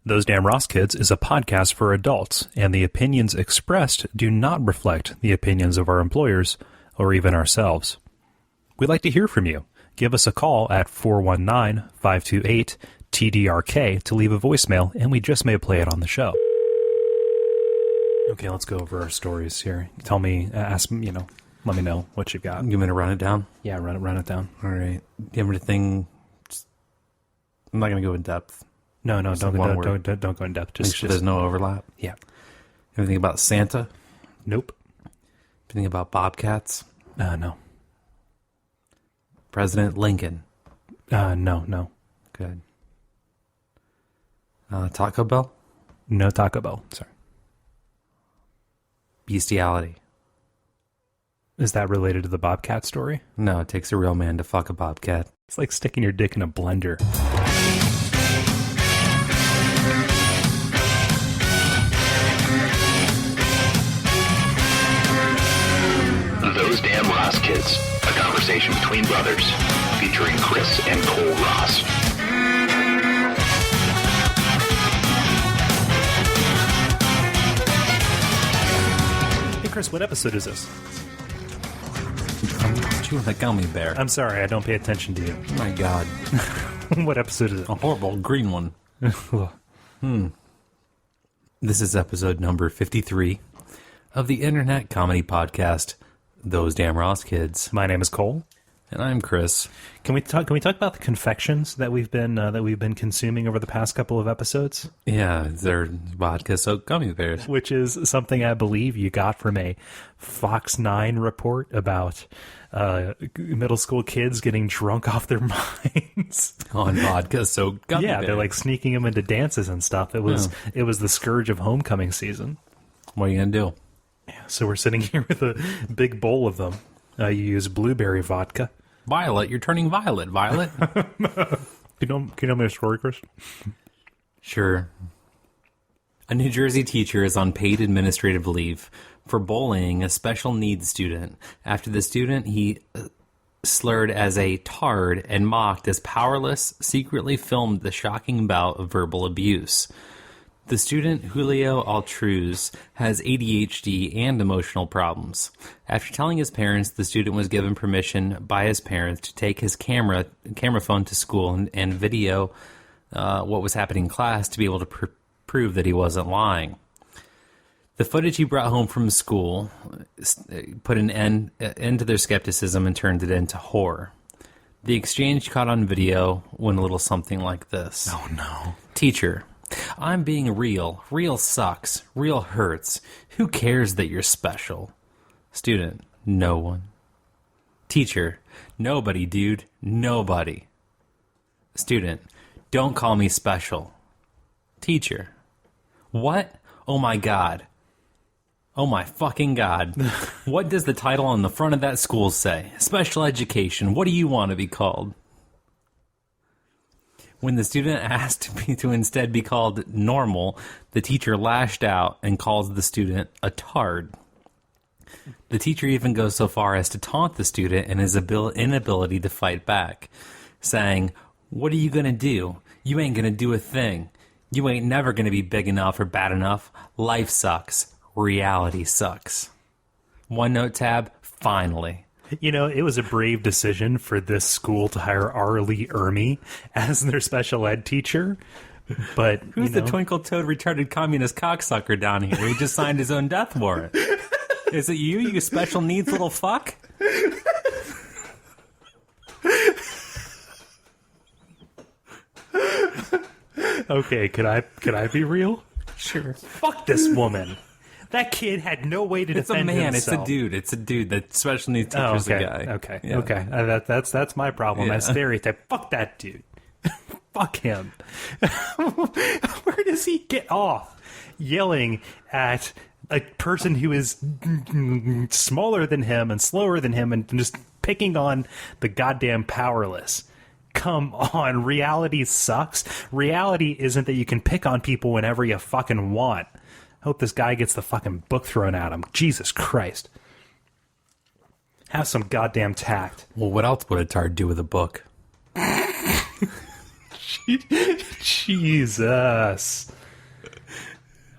Those Damn Ross Kids is a podcast for adults, and the opinions expressed do not reflect the opinions of our employers or even ourselves. We'd like to hear from you. Give us a call at 419-528-TDRK to leave a voicemail, and we just may play it on the show. Okay, let's go over our stories here. Tell me, let me know what you've got. You want me to run it down? Yeah, run it down. All right. Do you have anything? I'm not going to go in depth. No, don't go in depth. Make sure there's no overlap. Yeah. Anything about Santa? Nope. Anything about bobcats? No. President Lincoln? No. Good. Taco Bell? No Taco Bell. Sorry. Bestiality? Is that related to the bobcat story? No, it takes a real man to fuck a bobcat. It's like sticking your dick in a blender. Those Damn Ross Kids, a conversation between brothers, featuring Chris and Cole Ross. Hey Chris, what episode is this? I'm chewing a gummy bear. I'm sorry, I don't pay attention to you. Oh my god. What episode is it? A horrible green one. This is episode number 53 of the internet comedy podcast, Those Damn Ross Kids. My name is Cole, and I'm Chris. Can we talk about the confections that we've been consuming over the past couple of episodes? Yeah, they're vodka soaked gummy bears, which is something I believe you got from a Fox 9 report about middle school kids getting drunk off their minds on vodka soaked gummy bears. Yeah, they're like sneaking them into dances and stuff. It was the scourge of homecoming season. What are you gonna do? So we're sitting here with a big bowl of them. You use blueberry vodka. Violet, you're turning violet, Violet. Can you tell me a story, Chris? Sure. A New Jersey teacher is on paid administrative leave for bullying a special needs student after the student he slurred as a tard and mocked as powerless secretly filmed the shocking bout of verbal abuse. The student, Julio Altruz, has ADHD and emotional problems. After telling his parents the student was given permission by his parents to take his camera phone to school and video what was happening in class to be able to prove that he wasn't lying. The footage he brought home from school put an end to their skepticism and turned it into horror. The exchange caught on video went a little something like this. Oh no. Teacher: I'm being real. Real sucks. Real hurts. Who cares that you're special? Student: no one. Teacher: nobody, dude. Nobody. Student: don't call me special. Teacher: what? Oh my god. Oh my fucking god. What does the title on the front of that school say? Special education. What do you want to be called? When the student asked to instead be called normal, the teacher lashed out and calls the student a tard. The teacher even goes so far as to taunt the student and his inability to fight back, saying, "What are you going to do? You ain't going to do a thing. You ain't never going to be big enough or bad enough. Life sucks. Reality sucks." One note tab, finally. You know, it was a brave decision for this school to hire Arlie Ermy as their special ed teacher. But who's the twinkle-toed retarded communist cocksucker down here who just signed his own death warrant? Is it you special needs little fuck? Okay, could I be real? Sure. Fuck this woman. That kid had no way to defend himself. It's a man. It's a dude. That special needs teacher's a guy. Okay. That's my problem. Yeah. That stereotype. Fuck that dude. Fuck him. Where does he get off yelling at a person who is smaller than him and slower than him and just picking on the goddamn powerless? Come on. Reality sucks. Reality isn't that you can pick on people whenever you fucking want. Hope this guy gets the fucking book thrown at him. Jesus Christ. Have some goddamn tact. Well, what else would a tard do with a book? Jesus.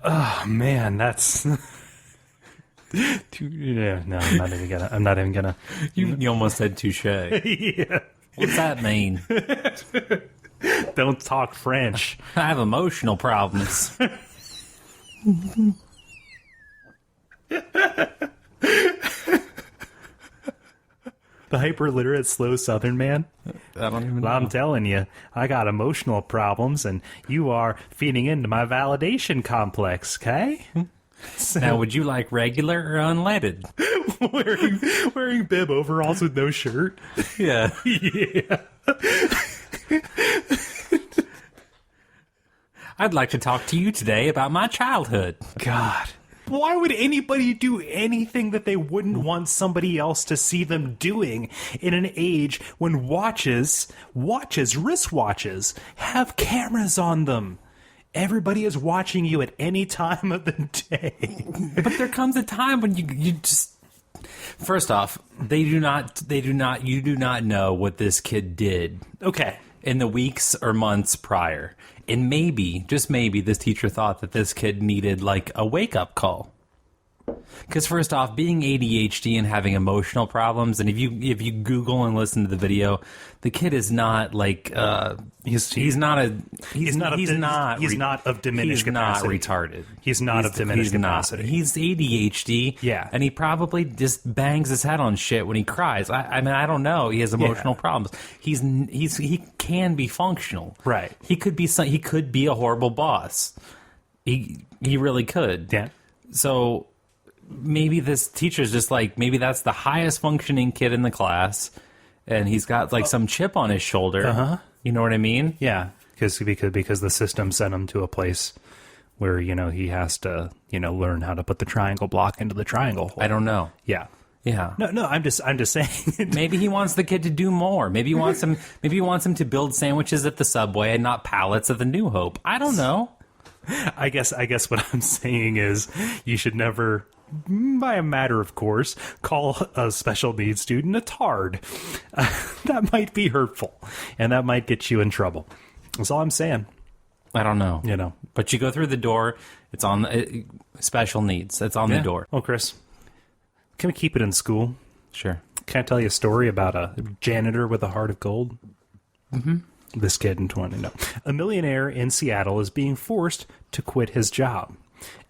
Oh man, that's. Yeah, no, I'm not even gonna. You almost said touche. Yeah. What's that mean? Don't talk French. I have emotional problems. The hyper-literate, slow Southern man. I don't even know. Well, I'm telling you, I got emotional problems, and you are feeding into my validation complex, okay? Now, would you like regular or unleaded? wearing bib overalls with no shirt. Yeah. Yeah. I'd like to talk to you today about my childhood. God. Why would anybody do anything that they wouldn't want somebody else to see them doing in an age when wristwatches, have cameras on them? Everybody is watching you at any time of the day. But there comes a time when you just... First off, you do not know what this kid did. Okay. In the weeks or months prior. And maybe, just maybe, this teacher thought that this kid needed, like, a wake-up call. Because first off, being ADHD and having emotional problems, and if you Google and listen to the video, the kid is not like he's not of diminished capacity. He's not retarded. He's not of diminished capacity. He's ADHD. Yeah, and he probably just bangs his head on shit when he cries. I mean, I don't know. He has emotional problems. He can be functional. Right. He could be a horrible boss. He really could. Yeah. So maybe this teacher's just like, maybe that's the highest functioning kid in the class, and he's got like some chip on his shoulder. Uh-huh. You know what I mean? Yeah, because the system sent him to a place where he has to learn how to put the triangle block into the triangle hole. I don't know. Yeah. Yeah. No, I'm just saying. Maybe he wants the kid to do more. Maybe he wants him to build sandwiches at the Subway and not pallets at the New Hope. I don't know. I guess what I'm saying is you should never, by a matter of course, call a special needs student a tard. That might be hurtful, and that might get you in trouble. That's all I'm saying. I don't know. But you go through the door. It's on special needs. It's on the door. Oh, Chris, can we keep it in school? Sure. Can I tell you a story about a janitor with a heart of gold? Mm-hmm. This kid in 20. No. A millionaire in Seattle is being forced to quit his job.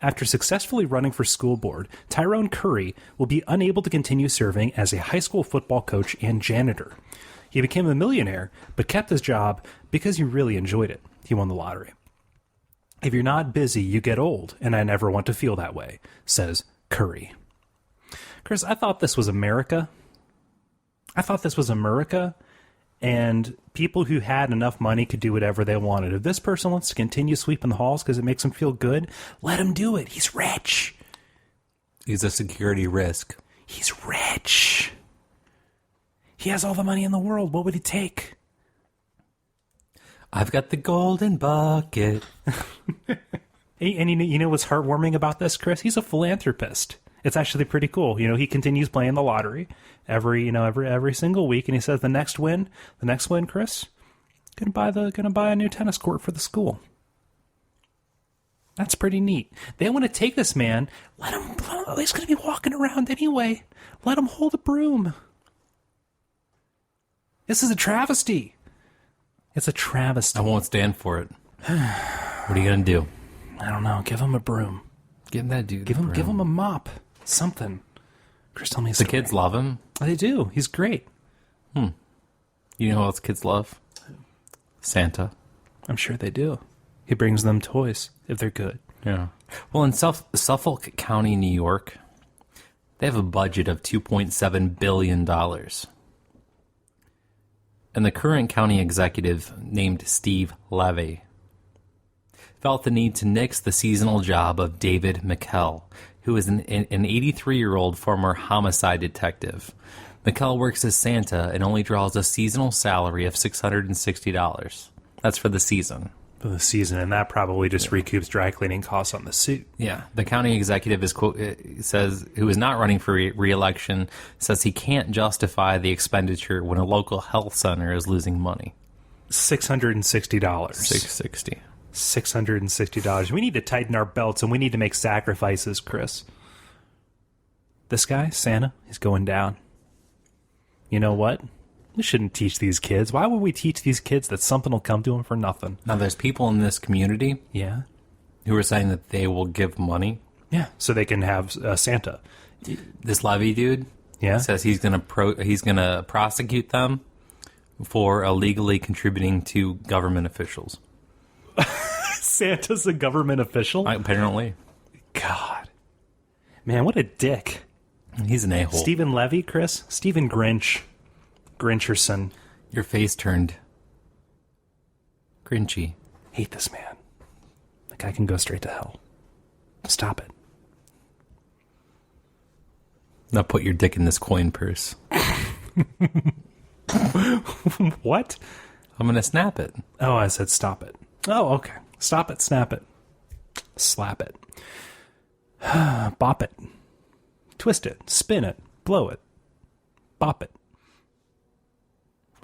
After successfully running for school board, Tyrone Curry will be unable to continue serving as a high school football coach and janitor. He became a millionaire, but kept his job because he really enjoyed it. He won the lottery. If you're not busy, you get old, and I never want to feel that way, says Curry. Chris, I thought this was America. And people who had enough money could do whatever they wanted. If this person wants to continue sweeping the halls because it makes him feel good, let him do it. He's rich. He's a security risk. He's rich. He has all the money in the world. What would he take? I've got the golden bucket. And you know what's heartwarming about this, Chris? He's a philanthropist. It's actually pretty cool. He continues playing the lottery every single week, and he says the next win, Chris, gonna buy a new tennis court for the school. That's pretty neat. They want to take this man, let him. He's gonna be walking around anyway. Let him hold a broom. This is a travesty. It's a travesty. I won't stand for it. What are you gonna do? I don't know. Give him a broom. Give that dude. Give him a mop. Something. Chris, tell me a story. The kids love him. They do. He's great. You know who else kids love? Santa. I'm sure they do. He brings them toys if they're good. Yeah. Well, in Suffolk County, New York, they have a budget of $2.7 billion. And the current county executive, named Steve Levy, felt the need to nix the seasonal job of David McKell, who is an 83-year-old former homicide detective. McKell works as Santa and only draws a seasonal salary of $660. That's for the season. For the season, and that probably just recoups dry cleaning costs on the suit. Yeah. The county executive says, who is not running for re-election, says he can't justify the expenditure when a local health center is losing money. $660. $660. $660. We need to tighten our belts and we need to make sacrifices, Chris. This guy, Santa, he's going down. You know what? We shouldn't teach these kids. Why would we teach these kids that something will come to them for nothing? Now, there's people in this community who are saying that they will give money. Yeah, so they can have Santa. This Levy dude says he's gonna prosecute them for illegally contributing to government officials. Santa's a government official? Apparently. God. Man, what a dick. He's an a-hole. Stephen Levy, Chris? Stephen Grinch. Grincherson. Your face turned grinchy. Hate this man. That guy can go straight to hell. Stop it. Now put your dick in this coin purse. What? I'm going to snap it. Oh, I said stop it. Oh, okay. Stop it, snap it. Slap it. Bop it. Twist it. Spin it. Blow it. Bop it.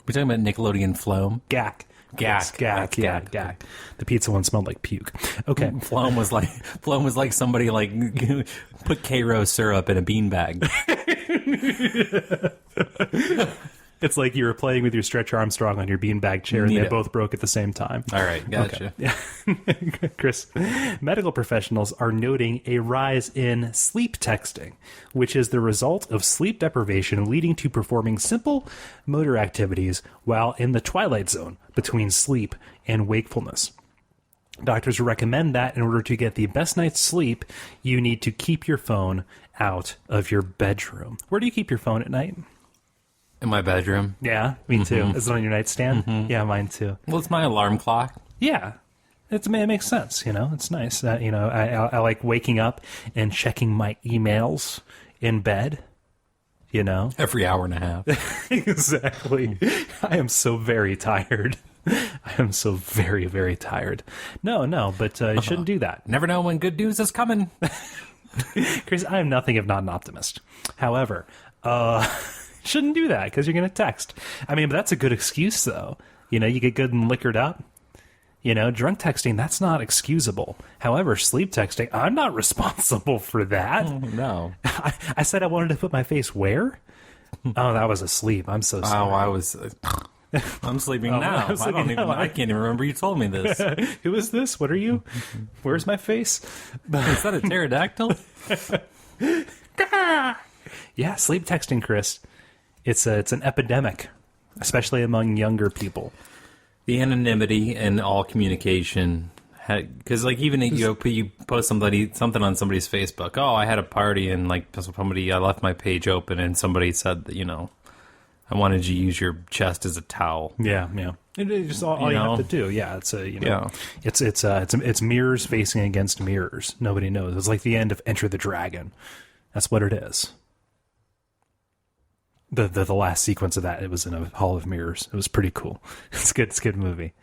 We're talking about Nickelodeon Floam. Gack. Gack. Gack. Yeah, gack. The pizza one smelled like puke. Okay. Floam was like somebody like put K-Rose syrup in a beanbag. It's like you were playing with your Stretch Armstrong on your beanbag chair and they both broke at the same time. All right, gotcha. Okay. Chris, medical professionals are noting a rise in sleep texting, which is the result of sleep deprivation leading to performing simple motor activities while in the twilight zone between sleep and wakefulness. Doctors recommend that in order to get the best night's sleep, you need to keep your phone out of your bedroom. Where do you keep your phone at night? In my bedroom. Yeah, me too. Is it on your nightstand? Yeah, mine too. Well, it's my alarm clock. Yeah. It makes sense, you know. It's nice. I like waking up and checking my emails in bed, you know. Every hour and a half. Exactly. I am so very tired. I am so very, very tired. No, but you shouldn't do that. Never know when good news is coming. Chris, I am nothing if not an optimist. However, shouldn't do that because you're going to text. I mean, but that's a good excuse, though. You know, you get good and liquored up. You know, drunk texting, that's not excusable. However, sleep texting, I'm not responsible for that. Oh, no. I said I wanted to put my face where? Oh, that was asleep. I'm so sorry. Oh, I'm sleeping now. I can't even remember you told me this. Who is this? What are you? Where's my face? Is that a pterodactyl? Yeah, sleep texting, Chris. It's an epidemic, especially among younger people. The anonymity in all communication, because like even you post something on somebody's Facebook. Oh, I had a party and like I left my page open and somebody said that I wanted you to use your chest as a towel. Yeah. It's just all you have to do. Yeah, it's mirrors facing against mirrors. Nobody knows. It's like the end of Enter the Dragon. That's what it is. The last sequence of that, it was in a hall of mirrors. It was pretty cool. It's good. It's a good movie.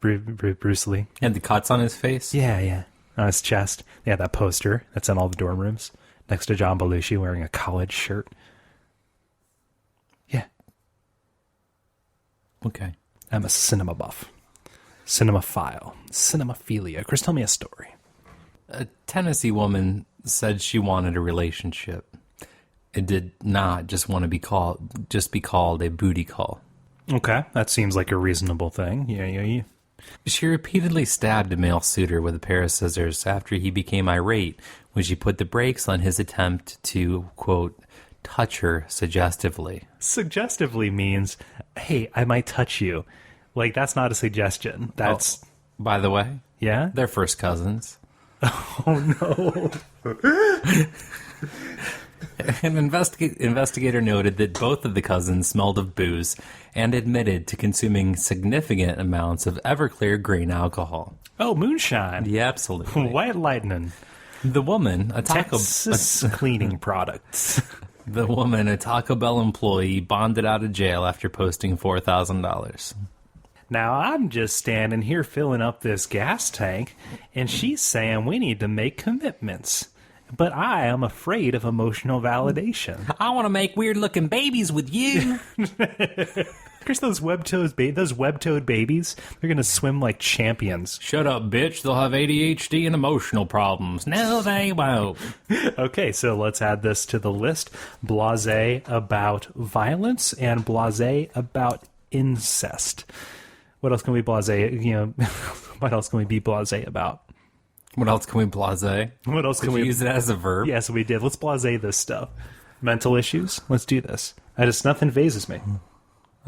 Bruce Lee. And the cuts on his face? Yeah. On his chest. Yeah, that poster that's in all the dorm rooms next to John Belushi wearing a college shirt. Yeah. Okay. I'm a cinema buff. Cinemaphile. Cinemaphilia. Chris, tell me a story. A Tennessee woman said she wanted a relationship. It did not just want to be called a booty call. Okay, that seems like a reasonable thing. Yeah. She repeatedly stabbed a male suitor with a pair of scissors after he became irate when she put the brakes on his attempt to, quote, touch her suggestively. Suggestively means, hey, I might touch you. Like, that's not a suggestion. That's... Oh, by the way? Yeah? They're first cousins. Oh, no. An investigator noted that both of the cousins smelled of booze and admitted to consuming significant amounts of Everclear grain alcohol. Oh, moonshine. Yeah, absolutely. White lightning. The woman, a Texas cleaning products. The woman, a Taco Bell employee, bonded out of jail after posting $4,000. Now, I'm just standing here filling up this gas tank, and she's saying we need to make commitments. but I am afraid of emotional validation. I want to make weird-looking babies with you. Chris, those web-toed babies, they're going to swim like champions. Shut up, bitch. They'll have ADHD and emotional problems. No, they won't. Okay, so let's add this to the list. Blasé about violence and blasé about incest. What else can we blasé, what else can we be blasé about? What else can we blasé? What else can we use it as a verb? Yes, we did. Let's blasé this stuff. Mental issues? Let's do this. Nothing phases me.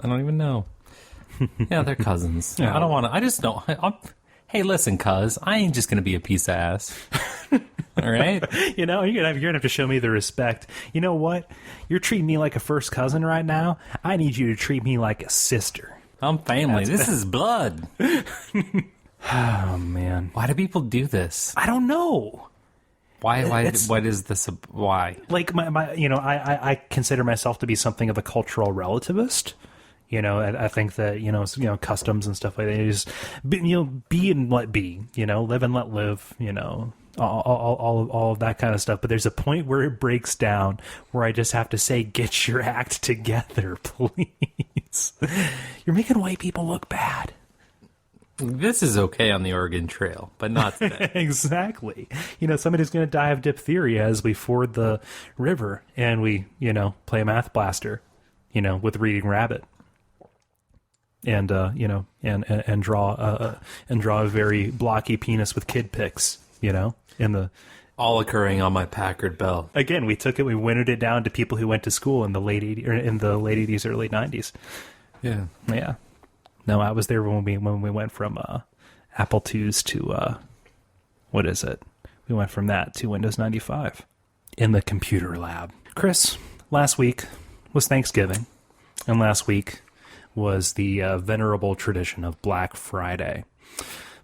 I don't even know. Yeah, they're cousins. Yeah. I don't want to. I just don't. Hey, listen, cuz. I ain't just going to be a piece of ass. All right? You're gonna have to show me the respect. You know what? You're treating me like a first cousin right now. I need you to treat me like a sister. I'm family. This is blood. Oh, man. Why do people do this? I don't know. Why is this why? Like, I consider myself to be something of a cultural relativist. I think that, customs and stuff like that. Just, be and let be, live and let live, all of that kind of stuff. But there's a point where it breaks down where I just have to say, get your act together, please. You're making white people look bad. This is okay on the Oregon Trail, but not today. Exactly. Somebody's going to die of diphtheria as we ford the river and we, play a math blaster, with Reading Rabbit. And and draw a very blocky penis with kid pics, in the all occurring on my Packard Bell. Again, we winnowed it down to people who went to school in the late 80s, early 90s. Yeah. Yeah. No, I was there when we went from Apple IIs to what is it? We went from that to Windows 95 in the computer lab. Chris, last week was Thanksgiving, and last week was the venerable tradition of Black Friday.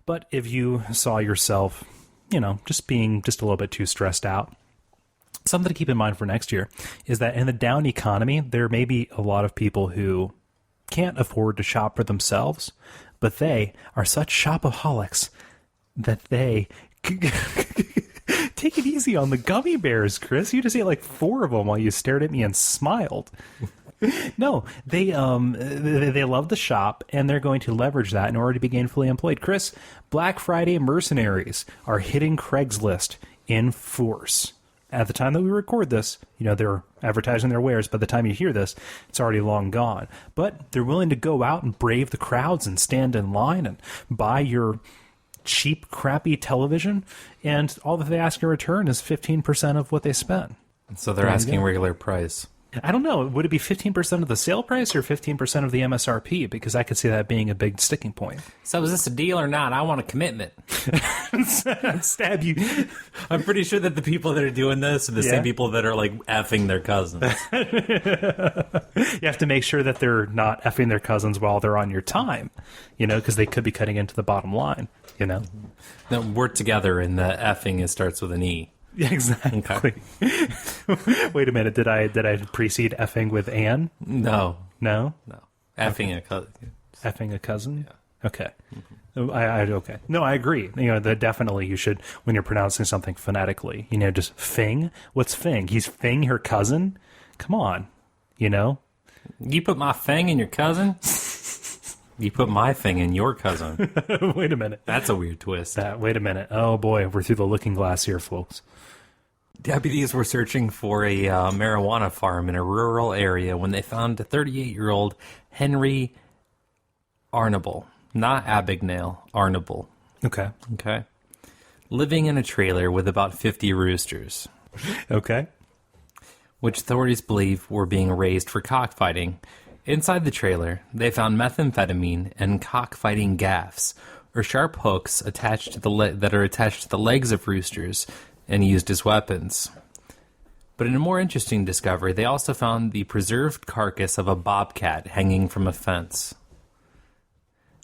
But if you saw yourself, just being just a little bit too stressed out, something to keep in mind for next year is that in the down economy, there may be a lot of people who can't afford to shop for themselves, but they are such shopaholics that they take it easy on the gummy bears, Chris. You just ate like 4 of them while you stared at me and smiled. No, they love the shop, and they're going to leverage that in order to be gainfully employed. Chris, Black Friday Mercenaries are hitting Craigslist in force. At the time that we record this, they're advertising their wares. By the time you hear this, it's already long gone. But they're willing to go out and brave the crowds and stand in line and buy your cheap, crappy television, and all that they ask in return is 15% of what they spent. So they're asking regular price. I don't know. Would it be 15% of the sale price or 15% of the MSRP? Because I could see that being a big sticking point. So is this a deal or not? I want a commitment. Stab you. I'm pretty sure that the people that are doing this are the same people that are like effing their cousins. You have to make sure that they're not effing their cousins while they're on your time, because they could be cutting into the bottom line, No, we're together, and the effing starts with an E. Exactly. Okay. Wait a minute. Did I precede effing with Anne? No. Effing a cousin. Effing a cousin? Yeah. Okay. Mm-hmm. Okay. No, I agree. That definitely you should, when you're pronouncing something phonetically, just fing. What's fing? He's fing her cousin? Come on. You put my fing in your cousin? You put my thing in your cousin. Wait a minute. That's a weird twist. Wait a minute. Oh, boy. We're through the looking glass here, folks. Deputies were searching for a marijuana farm in a rural area when they found a 38-year-old Henry Arnable. Not Abagnale, Arnable. Okay. Living in a trailer with about 50 roosters. Okay. Which authorities believe were being raised for cockfighting. Inside the trailer, they found methamphetamine and cockfighting gaffs, or sharp hooks attached to that are attached to the legs of roosters and used as weapons. But in a more interesting discovery, they also found the preserved carcass of a bobcat hanging from a fence.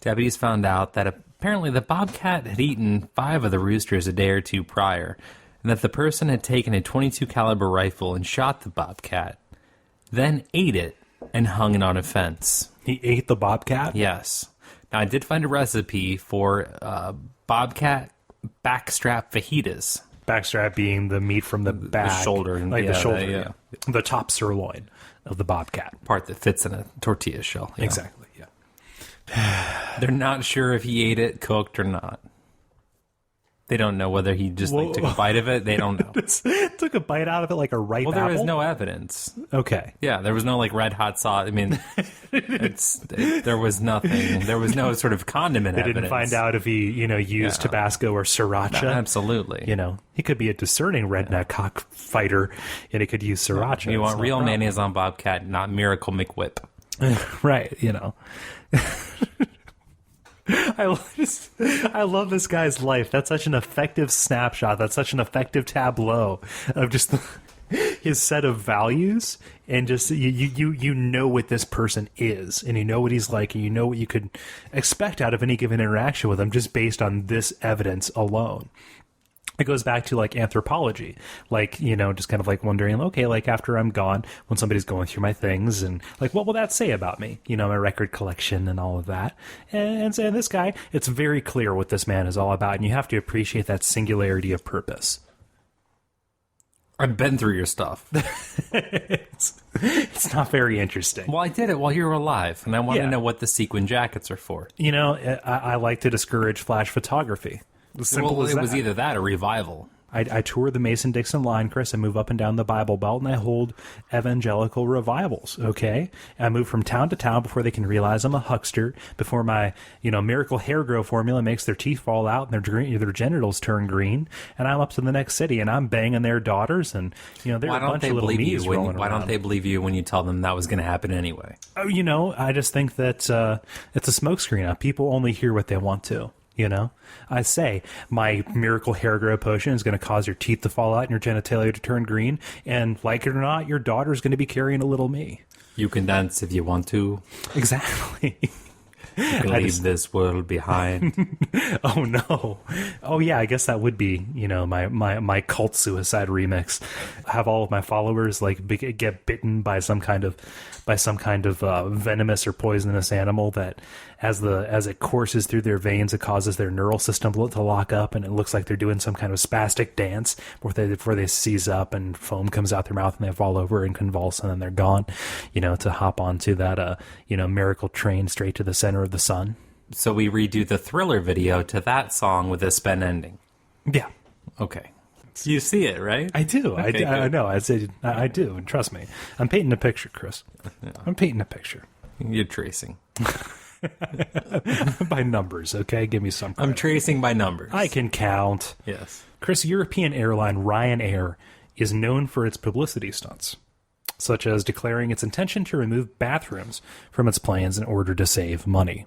Deputies found out that apparently the bobcat had eaten 5 of the roosters a day or 2 prior, and that the person had taken a .22 caliber rifle and shot the bobcat, then ate it and hung it on a fence. He ate the bobcat? Yes. Now, I did find a recipe for bobcat backstrap fajitas. backstrap being the meat from the back. shoulder. Like the shoulder, yeah. the top sirloin of the bobcat. Part that fits in a tortilla shell. Yeah. Exactly, yeah. They're not sure if he ate it cooked or not. They don't know whether he just like, took a bite of it. They don't know. Took a bite out of it like a ripe apple? Well, there was no evidence. Okay. Yeah, there was no like red hot sauce. I mean, there was nothing. There was no sort of condiment They evidence. didn't find out if he, used Tabasco or sriracha. Absolutely. He could be a discerning redneck cockfighter, and he could use sriracha. You want real mayonnaise on Bobcat, not Miracle McWhip. Right, I love this guy's life. That's such an effective snapshot. That's such an effective tableau of just his set of values, and just you know what this person is, and you know what he's like, and you know what you could expect out of any given interaction with him just based on this evidence alone. It goes back to like anthropology, like, just kind of like wondering, okay, like after I'm gone, when somebody's going through my things, and like, what will that say about me? My record collection and all of that. And so this guy, it's very clear what this man is all about, and you have to appreciate that singularity of purpose. I've been through your stuff. It's not very interesting. Well, I did it while you were alive, and I want to know what the sequin jackets are for. I like to discourage flash photography. Simple as it that. was either that or revival. I tour the Mason-Dixon line, Chris. I move up and down the Bible Belt, and I hold evangelical revivals, okay? I move from town to town before they can realize I'm a huckster, before my, miracle hair grow formula makes their teeth fall out and their genitals turn green, and I'm up to the next city, and I'm banging their daughters, and, there are a bunch of little knees rolling around. Why don't they believe you when you tell them that was going to happen anyway? Oh, I just think that it's a smokescreen. People only hear what they want to. I say my miracle hair grow potion is going to cause your teeth to fall out and your genitalia to turn green. And like it or not, your daughter's going to be carrying a little me. You can dance if you want to. Exactly. You can leave this world behind. Oh, no. Oh, yeah, I guess that would be, my cult suicide remix. Have all of my followers get bitten by some kind of venomous or poisonous animal that as it courses through their veins, it causes their neural system to lock up, and it looks like they're doing some kind of spastic dance before they seize up and foam comes out their mouth and they fall over and convulse, and then they're gone, to hop onto that, miracle train straight to the center of the sun. So we redo the Thriller video to that song with a spin ending. Yeah. Okay. You see it, right? I do. Okay, I know. I do. And trust me, I'm painting a picture, Chris. Yeah. I'm painting a picture. You're tracing. By numbers, okay? Give me some credit. I'm tracing by numbers. I can count. Yes. Chris, European airline Ryanair is known for its publicity stunts, such as declaring its intention to remove bathrooms from its planes in order to save money.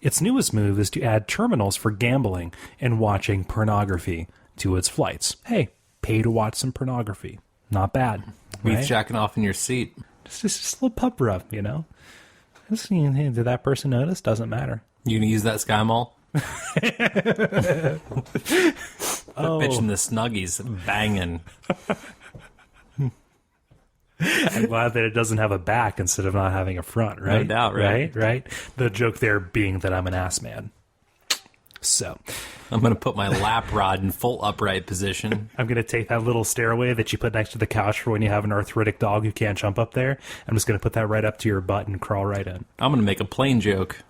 Its newest move is to add terminals for gambling and watching pornography to its flights. Hey, pay to watch some pornography. Not bad. Right? Right? Jacking off in your seat. Just a little pup rub, Just, did that person notice? Doesn't matter. You gonna use that Sky Mall? Bitch in the Snuggies banging. I'm glad that it doesn't have a back instead of not having a front, right? No doubt, right? Right? The joke there being that I'm an ass man. So, I'm going to put my lap rod in full upright position. I'm going to take that little stairway that you put next to the couch for when you have an arthritic dog who can't jump up there. I'm just going to put that right up to your butt and crawl right in. I'm going to make a plane joke.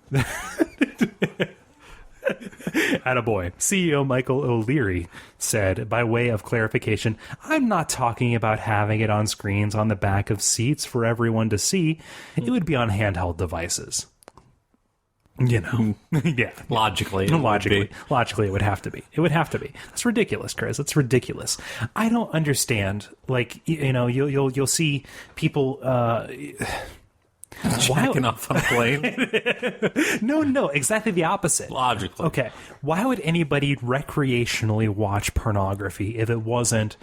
Attaboy. CEO Michael O'Leary said, by way of clarification, I'm not talking about having it on screens on the back of seats for everyone to see. It would be on handheld devices. Yeah. Logically, it would have to be. It would have to be. That's ridiculous, Chris. That's ridiculous. I don't understand. Like, you'll see people jacking off on a plane. No, exactly the opposite. Logically. Okay. Why would anybody recreationally watch pornography if it wasn't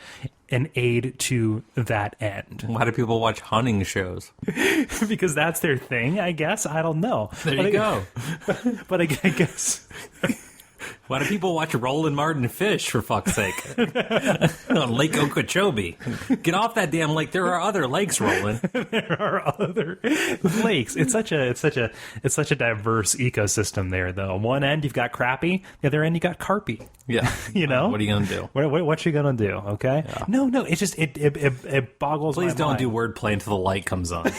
an aid to that end? Why do people watch hunting shows? Because that's their thing, I guess. I don't know. There you go. But I guess Why do people watch Roland Martin fish, for fuck's sake? On Lake Okeechobee. Get off that damn lake. There are other lakes, Roland. There are other lakes. It's such a diverse ecosystem there, though. One end you've got crappie, the other end you got carpie. Yeah. You know? What are you going to do? What you gonna do? Okay. Yeah. No. It's just it boggles. Please my don't mind. do wordplay until the light comes on.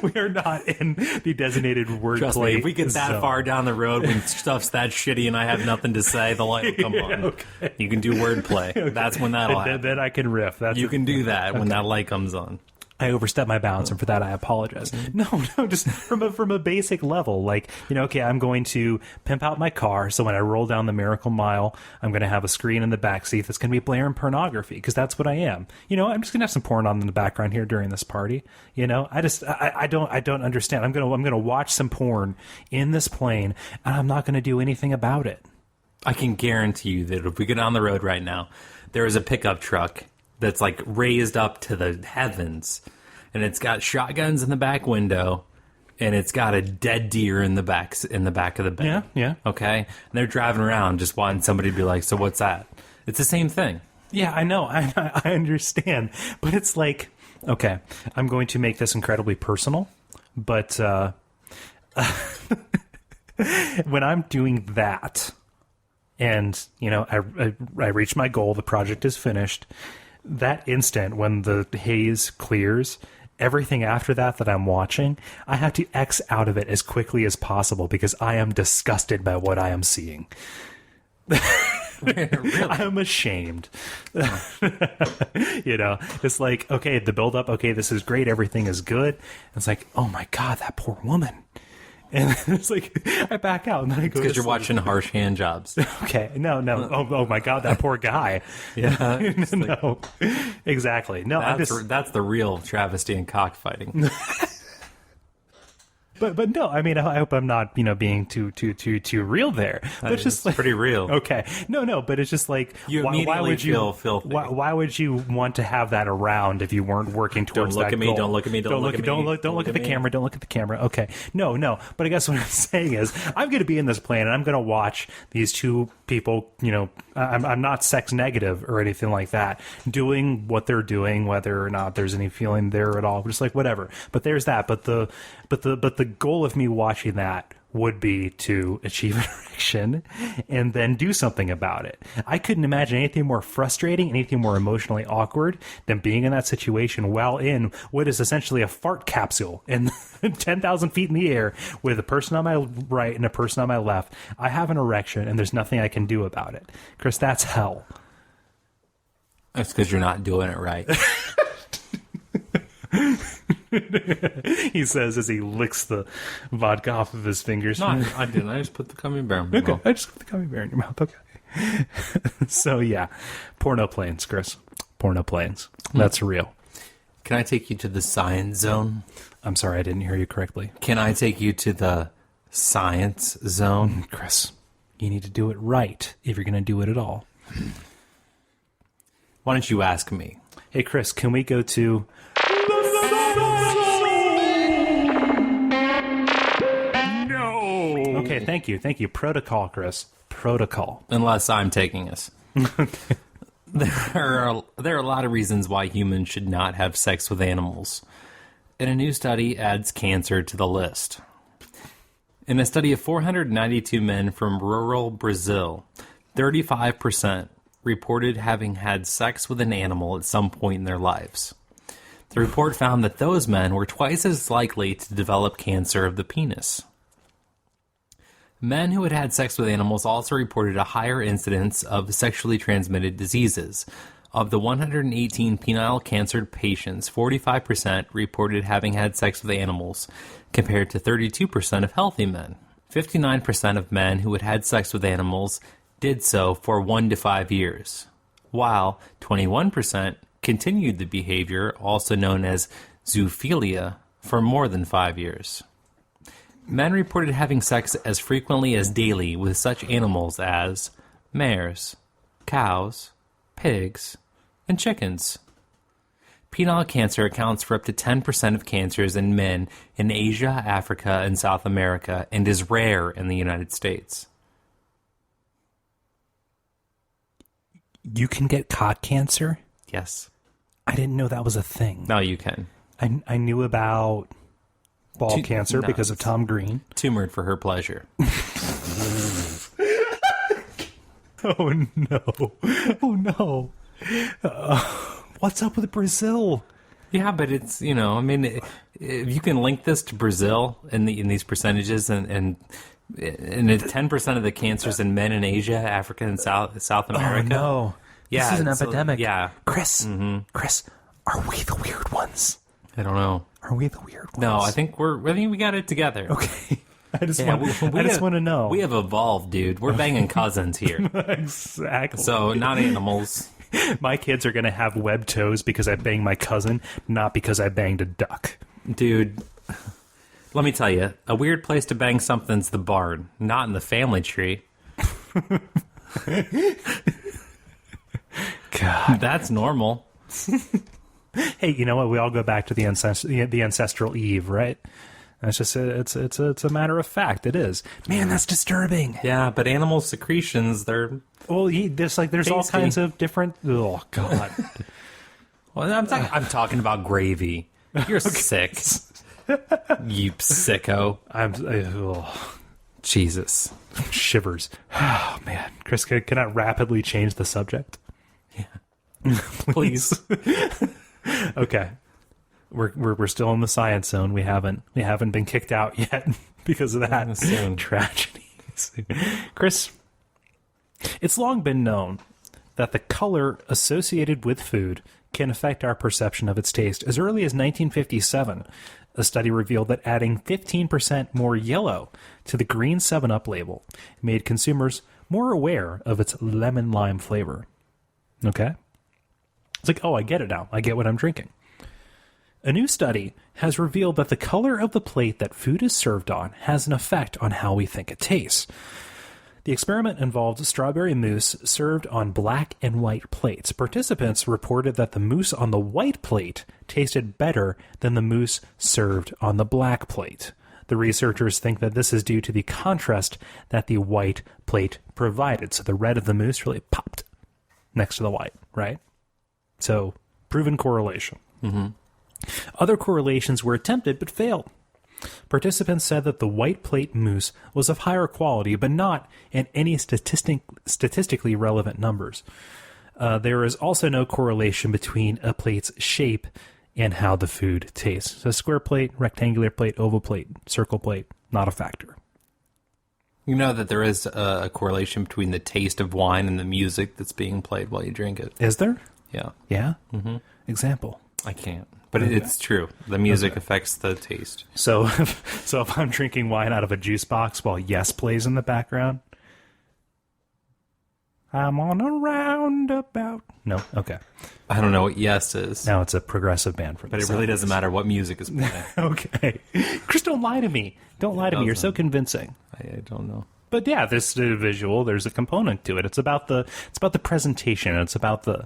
We are not in the designated wordplay. Trust me, if we get that zone. far down the road when stuff's that shitty and I have nothing to say, the light will come on. Okay. You can do wordplay. Okay. That's when that'll happen. Then I can riff. You can do that when that light comes on. I overstepped my bounds, and for that I apologize. No, just from a basic level, like, okay, I'm going to pimp out my car, so when I roll down the Miracle Mile, I'm going to have a screen in the backseat that's going to be blaring pornography, because that's what I am. I'm just going to have some porn on in the background here during this party. I don't understand. I'm going to watch some porn in this plane, and I'm not going to do anything about it. I can guarantee you that if we get on the road right now, there is a pickup truck that's like raised up to the heavens, and it's got shotguns in the back window, and it's got a dead deer in the back of the bed. Yeah. Okay, and they're driving around just wanting somebody to be like, "So what's that?" It's the same thing. Yeah, I know. I understand, but it's like, okay, I'm going to make this incredibly personal, but when I'm doing that, and I reach my goal, the project is finished. That instant when the haze clears, everything after that I'm watching, I have to X out of it as quickly as possible because I am disgusted by what I am seeing. Really? I am ashamed. It's like, okay, the build up, okay, this is great, everything is good. And it's like, oh my God, that poor woman. And it's like, I back out and then I go. Because you're watching harsh hand jobs. Okay, no. Oh my God, that poor guy. Yeah, no, exactly. No, that's the real travesty in cockfighting. But no, I mean, I hope I'm not, being too real there. But it's just like, pretty real. Okay, no, but it's just like, why would you feel filthy? Why would you want to have that around if you weren't working towards that goal? Don't look at me. Don't look at me. Don't look at the camera. Don't look at the camera. Okay, no. But I guess what I'm saying is, I'm going to be in this plane and I'm going to watch these two people. I'm not sex negative or anything like that, doing what they're doing, whether or not there's any feeling there at all. Just like whatever. But there's that. But the goal of me watching that would be to achieve an erection and then do something about it. I couldn't imagine anything more frustrating, anything more emotionally awkward than being in that situation while in what is essentially a fart capsule in 10,000 feet in the air with a person on my right and a person on my left. I have an erection and there's nothing I can do about it. Chris, that's hell. That's because you're not doing it right. He says as he licks the vodka off of his fingers. No, I didn't. I just put the gummy bear in my mouth. I just put the gummy bear in your mouth. Okay. So, yeah. Porno planes, Chris. Porno planes. That's real. Can I take you to the science zone? I'm sorry, I didn't hear you correctly. Can I take you to the science zone? Chris, you need to do it right if you're going to do it at all. Why don't you ask me? Hey, Chris, can we go to... Okay, thank you. Protocol, Chris. Protocol. Unless I'm taking us. There are a lot of reasons why humans should not have sex with animals. And a new study adds cancer to the list. In a study of 492 men from rural Brazil, 35% reported having had sex with an animal at some point in their lives. The report found that those men were twice as likely to develop cancer of the penis. Men who had had sex with animals also reported a higher incidence of sexually transmitted diseases. Of the 118 penile cancer patients, 45% reported having had sex with animals, compared to 32% of healthy men. 59% of men who had had sex with animals did so for 1 to 5 years, while 21% continued the behavior, also known as zoophilia, for more than 5 years. Men reported having sex as frequently as daily with such animals as mares, cows, pigs, and chickens. Penile cancer accounts for up to 10% of cancers in men in Asia, Africa, and South America, and is rare in the United States. You can get cock cancer? Yes. I didn't know that was a thing. No, you can. I knew about ball cancer because of Tom Green. Tumored for her pleasure. Oh, no. Oh, no. What's up with Brazil? Yeah, but it's, you know, I mean, if you can link this to Brazil in these percentages and 10% of the cancers in men in Asia, Africa, and South America. Oh, no. Yeah, this is an epidemic. Yeah. Chris, are we the weird ones? I don't know. Are we the weird ones? No, I think we got it together. Okay. I just want to know. We have evolved, dude. We're banging cousins here. Exactly. So, not animals. My kids are going to have webbed toes because I banged my cousin, not because I banged a duck. Dude, let me tell you, a weird place to bang something's the barn, not in the family tree. God. That's normal. Hey, you know what? We all go back to the ancestral Eve, right? That's just it's a matter of fact. It is. Man, that's disturbing. Yeah, but animal secretions, they're there's all tasty. kinds of different. Oh God. Well, I'm talking about gravy. You're sick. You sicko. Jesus. Shivers. Oh man, Chris, can I rapidly change the subject? Yeah. Please. Okay. We're still in the science zone. We haven't been kicked out yet because of that Soon. tragedy. Chris, it's long been known that the color associated with food can affect our perception of its taste. As early as 1957, a study revealed that adding 15% more yellow to the green 7-Up label made consumers more aware of its lemon lime flavor. Okay? It's like, oh, I get it now. I get what I'm drinking. A new study has revealed that the color of the plate that food is served on has an effect on how we think it tastes. The experiment involved strawberry mousse served on black and white plates. Participants reported that the mousse on the white plate tasted better than the mousse served on the black plate. The researchers think that this is due to the contrast that the white plate provided. So the red of the mousse really popped next to the white, right? So, proven correlation. Mm-hmm. Other correlations were attempted but failed. Participants said that the white plate mousse was of higher quality, but not in any statistically relevant numbers. There is also no correlation between a plate's shape and how the food tastes. So square plate, rectangular plate, oval plate, circle plate, not a factor. You know that there is a correlation between the taste of wine and the music that's being played while you drink it. Is there? Yeah. Yeah? Mm-hmm. Example. I can't. But it's true. The music affects the taste. So if I'm drinking wine out of a juice box while Yes plays in the background, I'm on a roundabout. No? Okay. I don't know what Yes is. Now it's a progressive band from But it really doesn't matter what music is playing. Okay. Chris, don't lie to me. Don't lie to me. You're so convincing. I don't know. But yeah, this visual, there's a component to it. It's about the presentation. It's about the,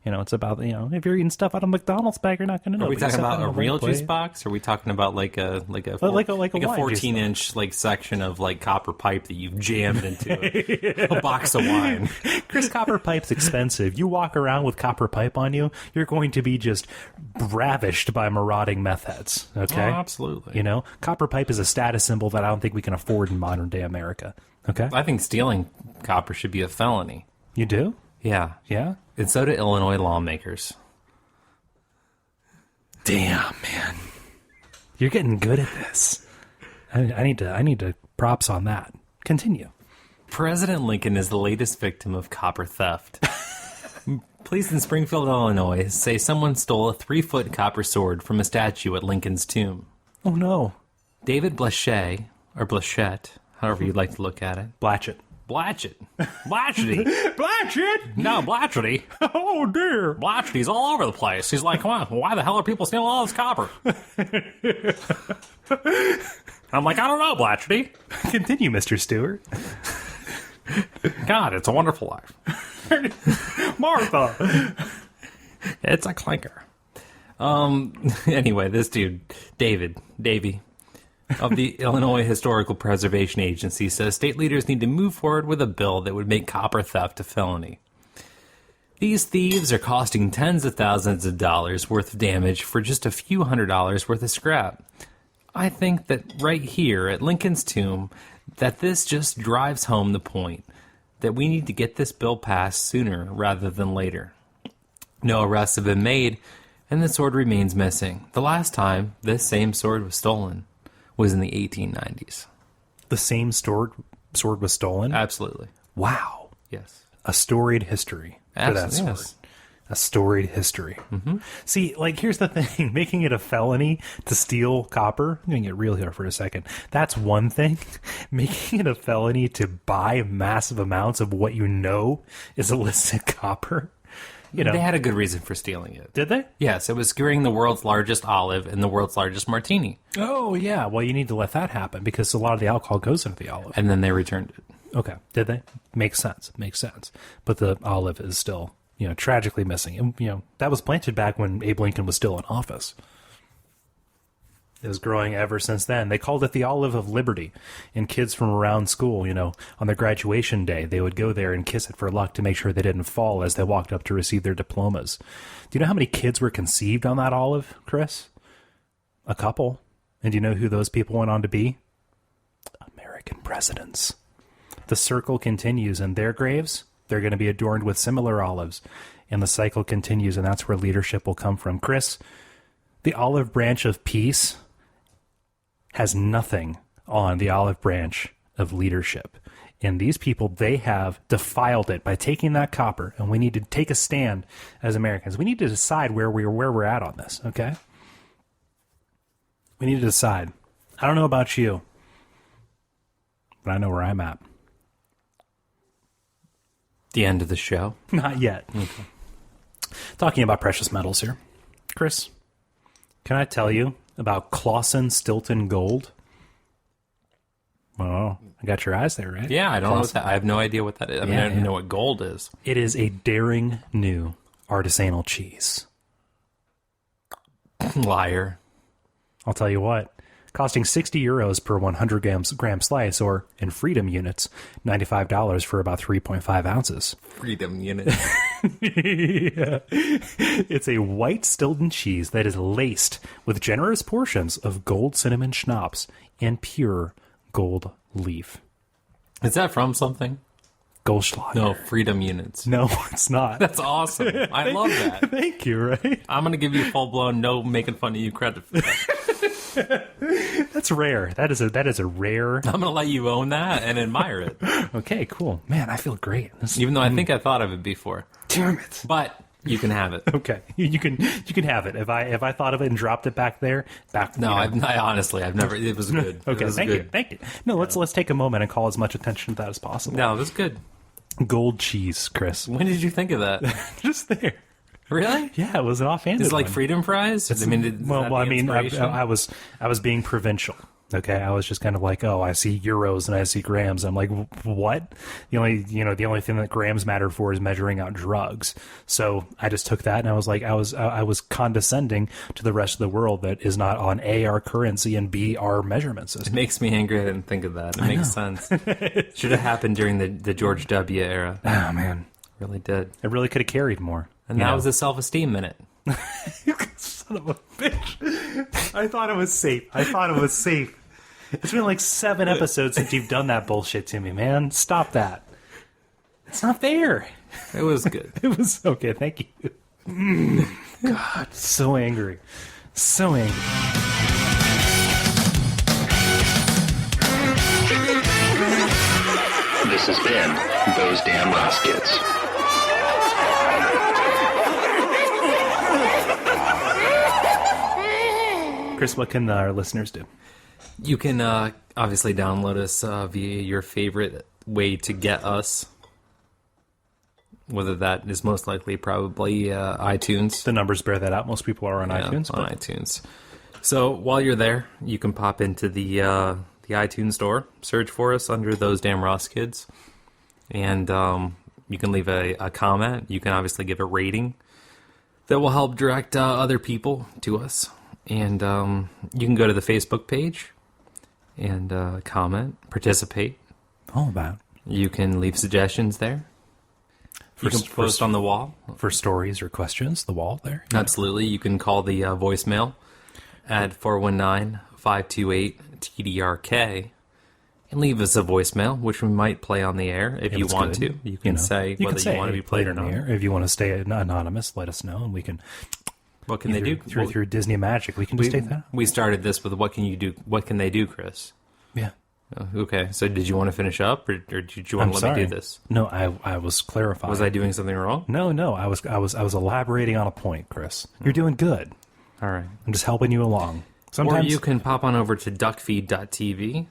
if you're eating stuff out of McDonald's bag, you're not going to know. Are we talking about a real juice box? Or are we talking about like a 14-inch like section of like copper pipe that you've jammed into a box of wine? Chris, copper pipe's expensive. You walk around with copper pipe on you, you're going to be just ravished by marauding meth heads. Okay, oh, absolutely. Copper pipe is a status symbol that I don't think we can afford in modern day America. Okay, I think stealing copper should be a felony. You do? Yeah. Yeah? And so do Illinois lawmakers. Damn, man. You're getting good at this. I need to props on that. Continue. President Lincoln is the latest victim of copper theft. Police in Springfield, Illinois say someone stole a 3-foot copper sword from a statue at Lincoln's tomb. Oh, no. David Blechet, or Blachette, however you'd like to look at it. Blatchett. Blatchett. Blatchety. Blatchett? No, Blatchety. Oh, dear. Blatchety's all over the place. He's like, come on, why the hell are people stealing all this copper? I'm like, I don't know, Blatchety. Continue, Mr. Stewart. God, it's a wonderful life. Martha. It's a clinker. Anyway, this dude, Davy, of the Illinois Historical Preservation Agency says state leaders need to move forward with a bill that would make copper theft a felony. These thieves are costing tens of thousands of dollars worth of damage for just a few $100s worth of scrap. I think that right here at Lincoln's tomb, that this just drives home the point that we need to get this bill passed sooner rather than later. No arrests have been made, and the sword remains missing. The last time this same sword was stolen was in the 1890s. The same sword was stolen? Absolutely. Wow. Yes. A storied history for that sword. Yes. A storied history. Mm-hmm. See, like, here's the thing. Making it a felony to steal copper, I'm going to get real here for a second. That's one thing. Making it a felony to buy massive amounts of what you know is illicit copper. You know. They had a good reason for stealing it. Did they? Yes, it was securing the world's largest olive and the world's largest martini. Oh, yeah. Well, you need to let that happen because a lot of the alcohol goes into the olive. And then they returned it. Okay. Did they? Makes sense. But the olive is still, tragically missing. And, that was planted back when Abe Lincoln was still in office. It was growing ever since then. They called it the Olive of Liberty. And kids from around school, on their graduation day, they would go there and kiss it for luck to make sure they didn't fall as they walked up to receive their diplomas. Do you know how many kids were conceived on that olive, Chris? A couple. And do you know who those people went on to be? American presidents. The circle continues, and their graves, they're going to be adorned with similar olives. And the cycle continues, and that's where leadership will come from. Chris, the olive branch of peace has nothing on the olive branch of leadership. And these people, they have defiled it by taking that copper, and we need to take a stand as Americans. We need to decide where we're at on this, okay? We need to decide. I don't know about you, but I know where I'm at. The end of the show? Not yet. Okay. Talking about precious metals here. Chris, can I tell you about Clausen Stilton Gold? Oh, I got your eyes there, right? Yeah, I don't know what that. I have no idea what that is. I don't know what gold is. It is a daring new artisanal cheese. Liar. I'll tell you what. Costing €60 per 100 gram slice, or in freedom units, $95 for about 3.5 ounces. Freedom unit. Yeah. It's a white Stilton cheese that is laced with generous portions of gold cinnamon schnapps and pure gold leaf. Is that from something? Goldschlager. No, freedom units. No, it's not. That's awesome. I love that. Thank you, right? I'm going to give you full-blown no making fun of you credit for that. That's rare. That is a rare. I'm going to let you own that and admire it. Okay, cool. Man, I feel great. Even though I think I thought of it before. Damn it. But you can have it. Okay. You can have it. If I thought of it and dropped it back there, No, I honestly, I've never. It was good. Okay, was thank good. you. No, let's take a moment and call as much attention to that as possible. No, it was good. Gold cheese, Chris. When did you think of that? Just there. Really? Yeah, it was an offhanded Is it like one. freedom fries? I was being provincial. Okay, I was just kind of like, oh, I see euros and I see grams. I'm like, what? The only thing that grams matter for is measuring out drugs. So I just took that and I was like, I was condescending to the rest of the world that is not on A, our currency, and B, our measurement system. It makes me angry I didn't think of that. It makes sense. Should have happened during the George W. era. Oh man, really did. It really could have carried more. And that was a self-esteem minute. Son of a bitch. I thought it was safe. It's been like 7 episodes since you've done that bullshit to me, man. Stop that. It's not fair. It was good. It was okay. Thank you. God, so angry. So angry. This has been Those Damn Ross Kids. Chris, what can our listeners do? You can obviously download us via your favorite way to get us. Whether that is most likely probably iTunes. The numbers bear that out. Most people are on iTunes. On iTunes. So while you're there, you can pop into the iTunes store, search for us under Those Damn Ross Kids, and you can leave a comment. You can obviously give a rating that will help direct other people to us. And you can go to the Facebook page and comment, participate. All about. You can leave suggestions there. You can post on the wall. For stories or questions, the wall there. Absolutely. You can call the voicemail at 419-528-TDRK and leave us a voicemail, which we might play on the air if you want to. You can say whether you want to be played or not. If you want to stay anonymous, let us know, and we can... What can they do? Through Disney magic, we can just take that. We started this with what can you do? What can they do, Chris? Yeah. Okay, so did you want to finish up, or did you want to let me do this? No, I was clarifying. Was I doing something wrong? No, I was elaborating on a point, Chris. You're doing good. All right. I'm just helping you along. Or you can pop on over to Duckfeed.tv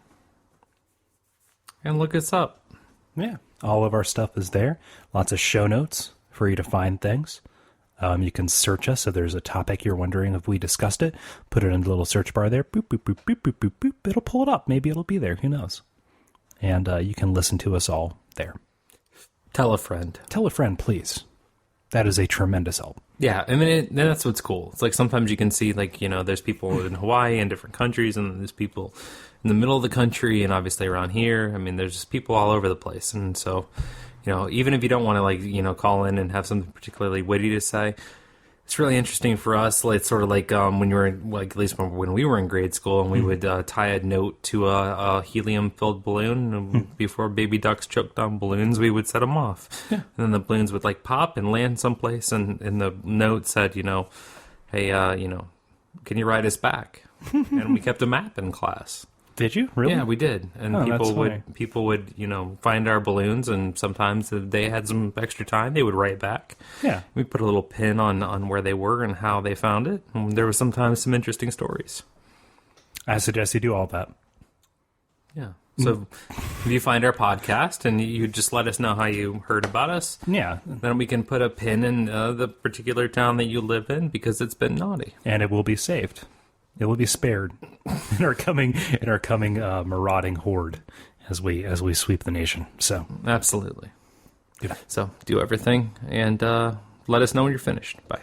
and look us up. Yeah, all of our stuff is there. Lots of show notes for you to find things. You can search us if there's a topic you're wondering if we discussed it. Put it in the little search bar there. Boop, boop, boop, boop, boop, boop, boop. It'll pull it up. Maybe it'll be there. Who knows? And you can listen to us all there. Tell a friend. Tell a friend, please. That is a tremendous help. Yeah, I mean, that's what's cool. It's like sometimes you can see, like, you know, there's people in Hawaii and different countries, and there's people in the middle of the country, and obviously around here. I mean, there's just people all over the place. And so, you know, even if you don't want to, like, you know, call in and have something particularly witty to say, it's really interesting for us. Like, sort of like when you were, like, at least when we were in grade school, and we would tie a note to a helium-filled balloon. And before baby ducks choked on balloons, we would set them off. Yeah. And then the balloons would, like, pop and land someplace, and the note said, you know, hey, you know, can you write us back? And we kept a map in class. Did you? Really? Yeah, we did. And people would, you know, find our balloons, and sometimes if they had some extra time, they would write back. Yeah. We put a little pin on where they were and how they found it. And there were sometimes some interesting stories. I suggest you do all that. Yeah. So if you find our podcast and you just let us know how you heard about us, yeah, then we can put a pin in the particular town that you live in because it's been naughty. And it will be saved. It will be spared in our coming marauding horde as we sweep the nation. So absolutely. Yeah. So do everything and let us know when you're finished. Bye.